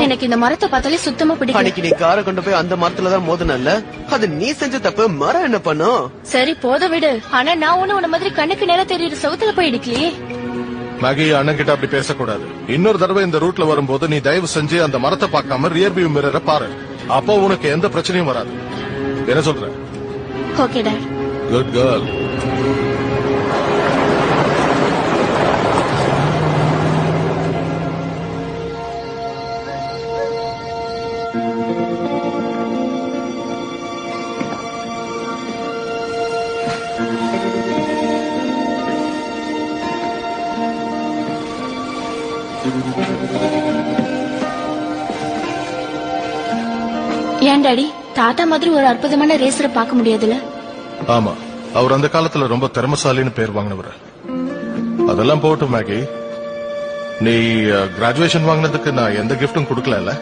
எனக்கு இந்த மரத்தை பார்த்தாலே சுத்தமா பிடிக்கும். அன்னைக்கு நீ காரை கொண்டு போய் அந்த மரத்துலதான் மோதனல்ல, அது நீ செஞ்ச தப்பு. மரம் என்ன பண்ணும்? சரி போத விடு. ஆனா நான் ஒண்ணு உன்ன மாதிரி கண்ணுக்கு நேரம் தெரியுற சவுத்துல போய் இடிக்கலையே. மேகி, அண்ணன் கிட்ட அப்படி பேசக்கூடாது. இன்னொரு தடவை இந்த ரூட்ல வரும்போது நீ தயவு செஞ்சு அந்த மரத்தை பார்க்காம ரியர் வியூ மிரரை பாரு. அப்போ உனக்கு எந்த பிரச்சனையும் வராது. என்ன சொல்ற? Okay dot. Good girl. ஏன் டாடி, தாத்தா மாதிரி ஒரு அற்புதமான ரேசரை பார்க்க முடியாதுல்ல? ஆமா, அவர் அந்த காலத்துல ரொம்ப திறமசாலின்னு பேர் வாங்கினவர். அதெல்லாம் போட்டு மேகி, நீ கிராஜுவேஷன் வாங்கினதுக்கு நான் எந்த கிஃப்டும் கொடுக்கல.